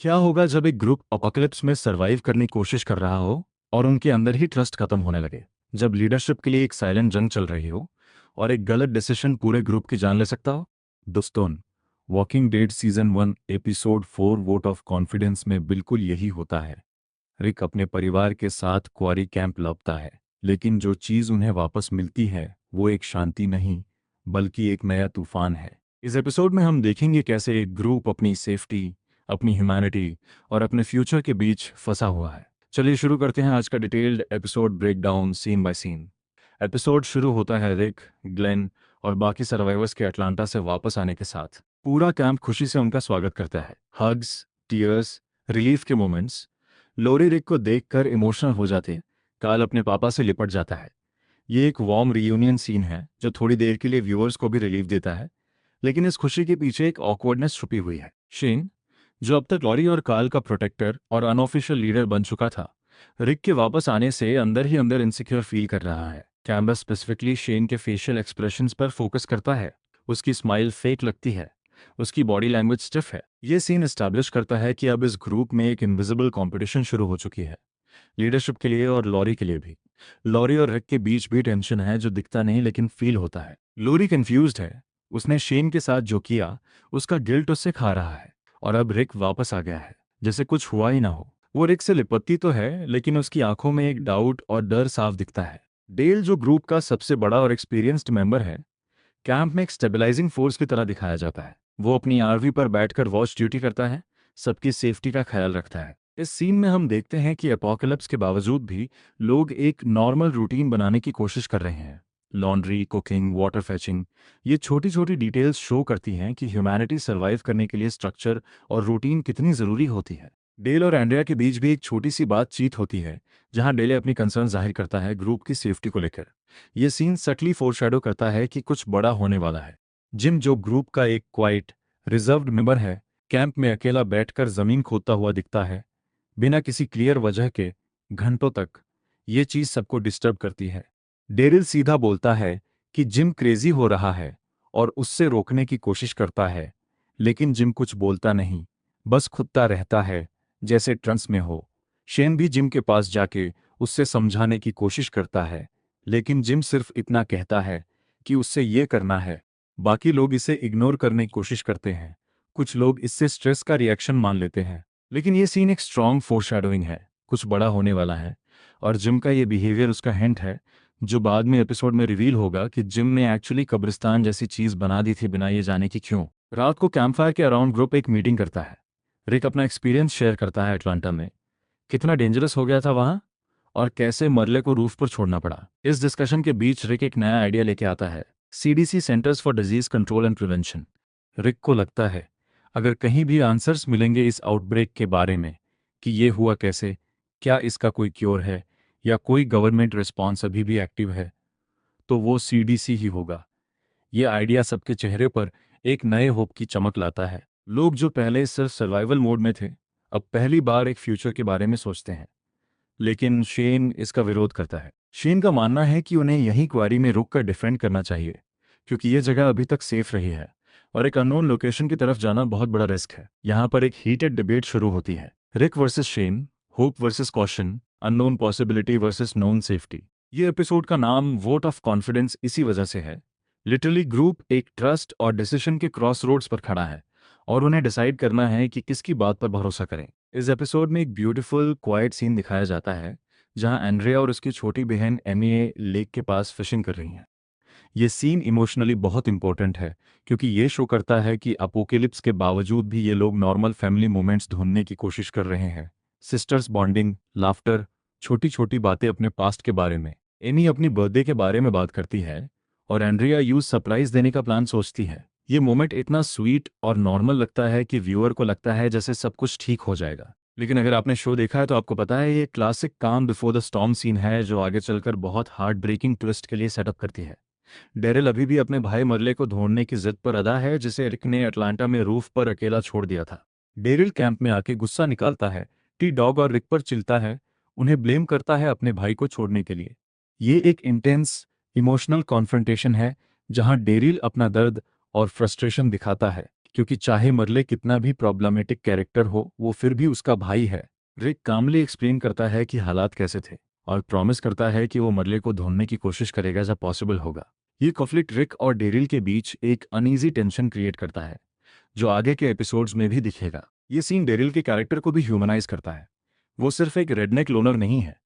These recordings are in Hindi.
क्या होगा जब एक ग्रुप अपोकलिप्स में सरवाइव करने की कोशिश कर रहा हो और उनके अंदर ही ट्रस्ट खत्म होने लगे? जब लीडरशिप के लिए एक साइलेंट जंग चल रही हो और एक गलत डिसीजन पूरे ग्रुप की जान ले सकता हो। दोस्तों, walking dead season 1 episode 4 vote of confidence में बिल्कुल यही होता है। रिक अपने परिवार के साथ क्वारी कैंप लौटता है, लेकिन जो चीज़ उन्हें वापस मिलती है वो एक शांति नहीं, बल्कि एक नया तूफान है। इस एपिसोड में हम देखेंगे कैसे एक ग्रुप अपनी सेफ्टी, अपनी ह्यूमैनिटी और अपने फ्यूचर के बीच फंसा हुआ है। चलिए शुरू करते हैं आज का detailed episode breakdown scene by scene. Episode शुरू होता है रिक, ग्लेन और बाकी सर्वाइवर्स के अटलांटा से वापस आने के साथ। पूरा कैंप खुशी से उनका स्वागत करता है। हग्स, टीयर्स, रिलीफ के मोमेंट्स। लोरी रिक को देखकर इमोशनल हो जाते हैं। काल अपने पापा से लिपट जाता है। ये एक वार्म रियूनियन सीन है जो थोड़ी देर के लिए व्यूअर्स को भी रिलीफ देता है, लेकिन इस खुशी के पीछे एक ऑकवर्डनेस छुपी हुई है। शेन, जो अब तक लॉरी और काल का प्रोटेक्टर और अनऑफिशियल लीडर बन चुका था, रिक के वापस आने से अंदर ही अंदर इनसिक्योर फील कर रहा है। कैमरा स्पेसिफिकली शेन के फेशियल एक्सप्रेशंस पर फोकस करता है। उसकी स्माइल फेक लगती है, उसकी बॉडी लैंग्वेज स्टिफ है। ये सीन एस्टैब्लिश करता है कि अब इस ग्रुप में एक इनविजिबल कंपटीशन शुरू हो चुकी है, लीडरशिप के लिए और लॉरी के लिए भी। लॉरी और रिक के बीच भी टेंशन है जो दिखता नहीं लेकिन फील होता है। लॉरी कंफ्यूज्ड है। उसने शेन के साथ जो किया उसका गिल्ट उससे खा रहा है, और अब रिक वापस आ गया है जैसे कुछ हुआ ही ना हो। वो रिक से लिपटती तो है, लेकिन उसकी आंखों में एक डाउट और डर साफ दिखता है। डेल, जो ग्रुप का सबसे बड़ा और एक्सपीरियंस्ड मेंबर है, कैंप में एक स्टेबलाइजिंग फोर्स की तरह दिखाया जाता है। वो अपनी आरवी पर बैठकर वॉच ड्यूटी करता है, सबकी सेफ्टी का ख्याल रखता है। इस सीन में हम देखते हैं कि एपोकलिप्स के बावजूद भी लोग एक नॉर्मल रूटीन बनाने की कोशिश कर रहे हैं। लॉन्ड्री, कुकिंग, वाटर फेचिंग, ये छोटी छोटी डिटेल्स शो करती हैं कि ह्यूमैनिटी सर्वाइव करने के लिए स्ट्रक्चर और रूटीन कितनी ज़रूरी होती है। डेल और एंड्रिया के बीच भी एक छोटी सी बातचीत होती है, जहां डेल अपनी कंसर्न जाहिर करता है ग्रुप की सेफ्टी को लेकर। यह सीन सटली फोरशैडो करता है कि कुछ बड़ा होने वाला है। जिम, जो ग्रुप का एक क्वाइट, रिजर्व्ड मेंबर है, कैंप में अकेला बैठकर जमीन खोदता हुआ दिखता है, बिना किसी क्लियर वजह के, घंटों तक। ये चीज सबको डिस्टर्ब करती है। डेरिल सीधा बोलता है कि जिम क्रेजी हो रहा है और उससे रोकने की कोशिश करता है, लेकिन जिम कुछ बोलता नहीं, बस खुदता रहता है जैसे ट्रांस में हो। शेन भी जिम के पास जाके उससे समझाने की कोशिश करता है, लेकिन जिम सिर्फ इतना कहता है कि उससे ये करना है। बाकी लोग इसे इग्नोर करने की कोशिश करते हैं। कुछ लोग इससे स्ट्रेस का रिएक्शन मान लेते हैं, लेकिन ये सीन एक स्ट्रॉन्ग फोरशैडोइंग है, कुछ बड़ा होने वाला है। और जिम का ये बिहेवियर उसका हिंट है, जो बाद में एपिसोड में रिवील होगा कि जिम ने एक्चुअली कब्रिस्तान जैसी चीज बना दी थी बिना ये जाने कि क्यों। रात को कैंपफायर के अराउंड ग्रुप एक मीटिंग करता है। रिक अपना एक्सपीरियंस शेयर करता है अटलांटा में, कितना डेंजरस हो गया था वहां, और कैसे मरले को रूफ पर छोड़ना पड़ा। इस डिस्कशन के बीच रिक एक नया आइडिया लेके आता है, CDC, centers for disease control and prevention. Rick को लगता है अगर कहीं भी आंसर्स मिलेंगे इस आउटब्रेक के बारे में, कि ये हुआ कैसे, क्या इसका कोई क्योर है, या कोई गवर्नमेंट रिस्पॉन्स अभी भी एक्टिव है, तो वो सीडीसी ही होगा। ये आइडिया सबके चेहरे पर एक नए होप की चमक लाता है। लोग जो पहले सिर्फ सर्वाइवल मोड में थे, अब पहली बार एक फ्यूचर के बारे में सोचते हैं। लेकिन शेन इसका विरोध करता है। शेन का मानना है कि उन्हें यहीं क्वारी में रुक कर डिफेंड करना चाहिए, क्योंकि ये जगह अभी तक सेफ रही है, और एक अननोन लोकेशन की तरफ जाना बहुत बड़ा रिस्क है। यहाँ पर एक हीटेड डिबेट शुरू होती है, Rick versus Shane, hope versus caution, unknown possibility versus known safety. ये एपिसोड का नाम वोट ऑफ कॉन्फिडेंस इसी वजह से है। लिटरली ग्रुप एक ट्रस्ट और डिसीजन के क्रॉस रोड्स पर खड़ा है, और उन्हें डिसाइड करना है कि किसकी बात पर भरोसा करें। इस एपिसोड में एक ब्यूटीफुल क्वाइट सीन दिखाया जाता है, जहां एंड्रिया और उसकी छोटी बहन एमी लेक के पास फिशिंग कर रही हैं। ये सीन इमोशनली बहुत इंपॉर्टेंट है, क्योंकि ये शो करता है कि अपोकेलिप्स के बावजूद भी ये लोग नॉर्मल फैमिली मोमेंट्स ढूंढने की कोशिश कर रहे हैं। सिस्टर्स बॉन्डिंग, लाफ्टर, छोटी छोटी बातें अपने पास्ट के बारे में। एमी अपनी बर्थडे के बारे में बात करती है, और एंड्रिया यूज सरप्राइज देने का प्लान सोचती है। ये मोमेंट इतना स्वीट और नॉर्मल लगता है कि व्यूअर को लगता है जैसे सब कुछ ठीक हो जाएगा। लेकिन अगर आपने शो देखा है तो आपको पता है ये क्लासिक काम बिफोर द स्टॉर्म सीन है, जो आगे चलकर बहुत हार्ट ब्रेकिंग ट्विस्ट के लिए सेटअप करती है। डेरिल अभी भी अपने भाई मरले को ढूंढने की जिद पर अदा है, जिसे रिक ने अटलांटा में रूफ पर अकेला छोड़ दिया था। डेरिल कैंप में आके गुस्सा निकालता है, टी डॉग और रिक पर चिल्ता है, उन्हें ब्लेम करता है अपने भाई को छोड़ने के लिए। ये एक इंटेंस इमोशनल कॉन्फ्रंटेशन है, जहां डेरिल अपना दर्द और फ्रस्ट्रेशन दिखाता है क्योंकि चाहे मरले कितना भी प्रॉब्लमेटिक कैरेक्टर हो, वो फिर भी उसका भाई है। रिक कामली एक्सप्लेन करता है कि हालात कैसे थे और प्रॉमिस करता है कि वो मरले को ढूंढने की कोशिश करेगा जब पॉसिबल होगा। ये कॉन्फ्लिक्ट रिक और डेरिल के बीच एक अनईजी टेंशन क्रिएट करता है, जो आगे के एपिसोड्स में भी दिखेगा। ये सीन डेरिल के कैरेक्टर को भी ह्यूमनाइज करता है। वो सिर्फ एक रेडनेक लोनर नहीं है,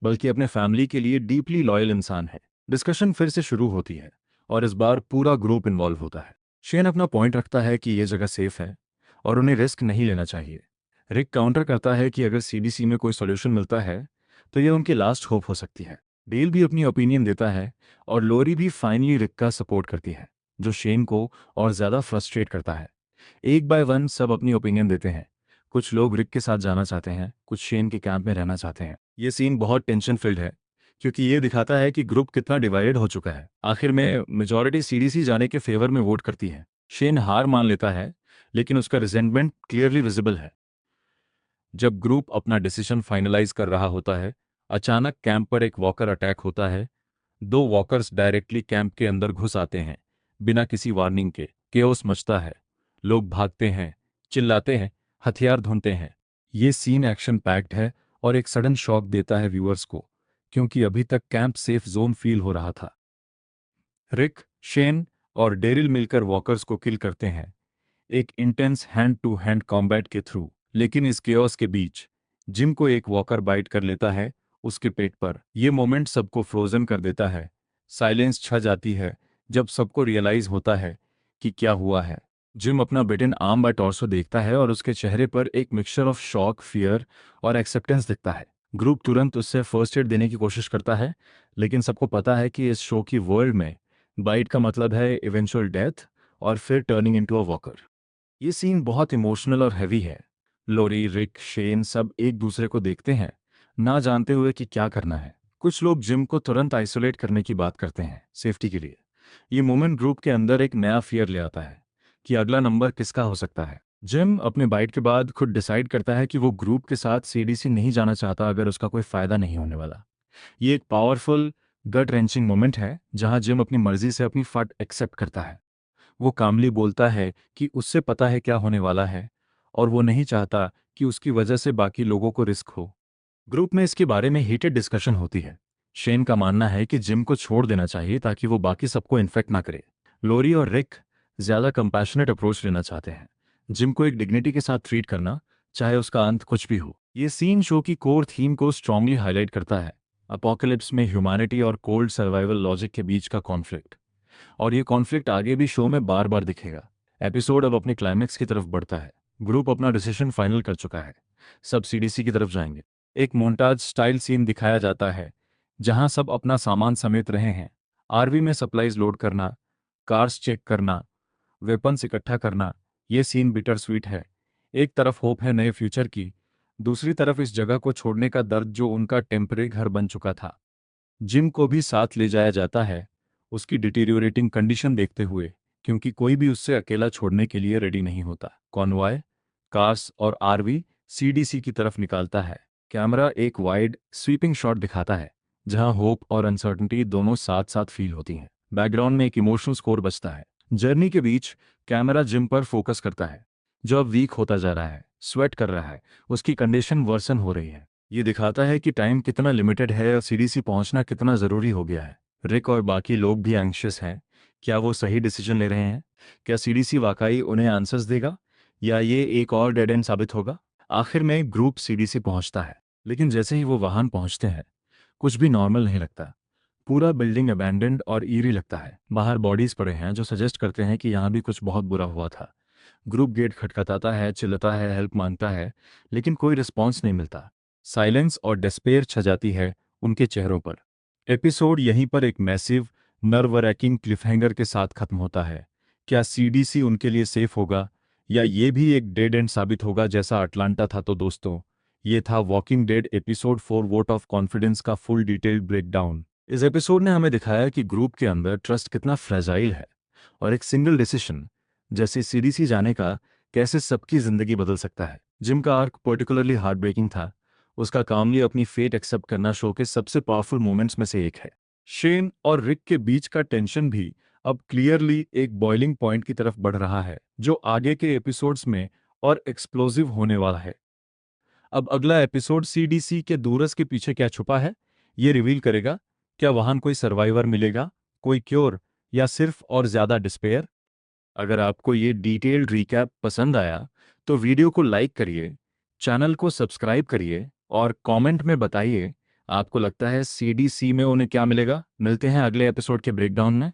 बल्कि अपने फैमिली के लिए डीपली लॉयल इंसान है। डिस्कशन फिर से शुरू होती है और इस बार पूरा ग्रुप इन्वॉल्व होता है। शेन अपना पॉइंट रखता है कि ये जगह सेफ है और उन्हें रिस्क नहीं लेना चाहिए। रिक काउंटर करता है कि अगर सीडीसी में कोई सॉल्यूशन मिलता है तो ये उनकी लास्ट होप हो सकती है। डेल भी अपनी ओपिनियन देता है और लोरी भी फाइनली रिक का सपोर्ट करती है, जो शेन को और ज़्यादा फ्रस्ट्रेट करता है। एक बाय वन सब अपनी ओपिनियन देते हैं। कुछ लोग रिक के साथ जाना चाहते हैं, कुछ शेन के कैंप में रहना चाहते हैं। ये सीन बहुत टेंशन फिल्ड है, क्योंकि ये दिखाता है कि ग्रुप कितना डिवाइडेड हो चुका है। आखिर में मेजॉरिटी सीडीसी जाने के फेवर में वोट करती है। शेन हार मान लेता है, लेकिन उसका रिजेंटमेंट क्लियरली विजिबल है। जब ग्रुप अपना डिसीजन फाइनलाइज कर रहा होता है, अचानक कैंप पर एक वॉकर अटैक होता है। दो वॉकर्स डायरेक्टली कैंप के अंदर घुस आते हैं, बिना किसी वार्निंग के। केओस मचता है, लोग भागते हैं, चिल्लाते हैं, हथियार ढूंढते हैं। ये सीन एक्शन पैक्ड है और एक सडन शॉक देता है व्यूअर्स को, क्योंकि अभी तक कैंप सेफ जोन फील हो रहा था। रिक, शेन और डेरिल मिलकर वॉकर्स को किल करते हैं, एक intense hand to hand combat के थ्रू। लेकिन इस केओस के बीच जिम को एक वॉकर बाइट कर लेता है उसके पेट पर। यह मोमेंट सबको फ्रोजन कर देता है। साइलेंस छा जाती है जब सबको रियलाइज होता है कि क्या हुआ है। जिम अपना बेटन आर्म बाय टॉर्सो देखता है और उसके चेहरे पर एक मिक्सचर ऑफ शॉक, फियर और एक्सेप्टेंस दिखता है। ग्रुप तुरंत उससे फर्स्ट एड देने की कोशिश करता है, लेकिन सबको पता है कि इस शो की वर्ल्ड में बाइट का मतलब है इवेंचुअल डेथ और फिर टर्निंग इनटू अ वॉकर। ये सीन बहुत इमोशनल और हैवी है। लोरी, रिक, शेन सब एक दूसरे को देखते हैं, ना जानते हुए कि क्या करना है। कुछ लोग जिम को तुरंत आइसोलेट करने की बात करते हैं, सेफ्टी के लिए। ये मोमेंट ग्रुप के अंदर एक नया फियर ले आता है कि अगला नंबर किसका हो सकता है। जिम अपने बाइट के बाद खुद डिसाइड करता है कि वो ग्रुप के साथ सीडीसी नहीं जाना चाहता अगर उसका कोई फायदा नहीं होने वाला। ये एक पावरफुल गट रेंचिंग मोमेंट है जहां जिम अपनी मर्जी से अपनी फट एक्सेप्ट करता है। वो कामली बोलता है कि उससे पता है क्या होने वाला है और वो नहीं चाहता कि उसकी वजह से बाकी लोगों को रिस्क हो। ग्रुप में इसके बारे में हीटेड डिस्कशन होती है। शेन का मानना है कि जिम को छोड़ देना चाहिए ताकि वो बाकी सबको इन्फेक्ट ना करे। लोरी और रिक ज्यादा कंपैशनेट अप्रोच लेना चाहते हैं, जिम को एक डिग्निटी के साथ ट्रीट करना, चाहे उसका अंत कुछ भी हो। ये सीन शो की कोर थीम को स्ट्रांगली हाईलाइट करता है, अपोकलिप्स में ह्यूमैनिटी और कोल्ड सर्वाइवल लॉजिक के बीच का कॉन्फ्लिक्ट। और ये कॉन्फ्लिक्ट आगे भी शो में बार बार दिखेगा। एपिसोड अब अपने क्लाइमेक्स की तरफ बढ़ता है। ग्रुप अपना डिसीजन फाइनल कर चुका है, सब सीडीसी की तरफ जाएंगे। एक मोन्टाज स्टाइल सीन दिखाया जाता है जहां सब अपना सामान समेत रहे हैं। आरवी में सप्लाईज लोड करना, कार्स चेक करना, वेपन्स इकट्ठा करना। ये सीन बिटर स्वीट है। एक तरफ होप है नए फ्यूचर की, दूसरी तरफ इस जगह को छोड़ने का दर्द जो उनका टेम्परेरी घर बन चुका था। जिम को भी साथ ले जाया जाता है, उसकी डिटीरियोरेटिंग कंडीशन देखते हुए, क्योंकि कोई भी उससे अकेला छोड़ने के लिए रेडी नहीं होता। कॉन्वॉय, कार्स और आरवी सीडीसी की तरफ निकालता है। कैमरा एक वाइड स्वीपिंग शॉट दिखाता है जहां होप और अनसर्टेनिटी दोनों साथ साथ फील होती हैं। बैकग्राउंड में एक इमोशनल स्कोर बजता है। जर्नी के बीच कैमरा जिम पर फोकस करता है, जो अब वीक होता जा रहा है, स्वेट कर रहा है, उसकी कंडीशन वर्सन हो रही है। ये दिखाता है कि टाइम कितना लिमिटेड है और सीडीसी पहुंचना कितना ज़रूरी हो गया है। रिक और बाकी लोग भी एंग्शियस हैं। क्या वो सही डिसीजन ले रहे हैं? क्या सीडीसी वाकई उन्हें आंसर्स देगा, या ये एक और डेड एंड साबित होगा? आखिर में ग्रुप सीडीसी पहुंचता है, लेकिन जैसे ही वो वाहन पहुंचते हैं, कुछ भी नॉर्मल नहीं लगता। पूरा बिल्डिंग अबैंडन्ड और ईरी लगता है। बाहर बॉडीज पड़े हैं जो सजेस्ट करते हैं कि यहाँ भी कुछ बहुत बुरा हुआ था। ग्रुप गेट खटखटाता है, चिल्लाता है, हेल्प मांगता है, लेकिन कोई रिस्पॉन्स नहीं मिलता। साइलेंस और डेस्पेयर छा जाती है उनके चेहरों पर। एपिसोड यहीं पर एक मैसिव नर्व रैकिंग क्लिफहैंगर के साथ खत्म होता है। क्या सीडीसी उनके लिए सेफ होगा, या ये भी एक डेड एंड साबित होगा जैसा अटलांटा था? तो दोस्तों, ये था walking dead episode 4 vote of confidence का फुल डिटेल्ड ब्रेकडाउन। इस एपिसोड ने हमें दिखाया कि ग्रुप के अंदर ट्रस्ट कितना फ्रेजाइल है और एक सिंगल डिसीजन जैसे सीडीसी जाने का कैसे सबकी जिंदगी बदल सकता है। जिम का आर्क पर्टिकुलरली हार्ट ब्रेकिंग था। उसका कामली अपनी फेट एक्सेप्ट करना शो के सबसे पावरफुल मोमेंट्स में से एक है। शेन और रिक के बीच का टेंशन भी अब क्लियरली एक बॉइलिंग पॉइंट की तरफ बढ़ रहा है जो आगे के एपिसोड्स में और एक्सप्लोसिव होने वाला है। अब अगला एपिसोड सीडीसी के दूरस के पीछे क्या छुपा है ये रिवील करेगा। क्या वहां कोई सर्वाइवर मिलेगा, कोई क्योर, या सिर्फ और ज्यादा डिस्पेयर? अगर आपको ये डिटेल्ड रिकैप पसंद आया तो वीडियो को लाइक करिए, चैनल को सब्सक्राइब करिए और कमेंट में बताइए आपको लगता है सीडीसी में उन्हें क्या मिलेगा। मिलते हैं अगले एपिसोड के ब्रेकडाउन में।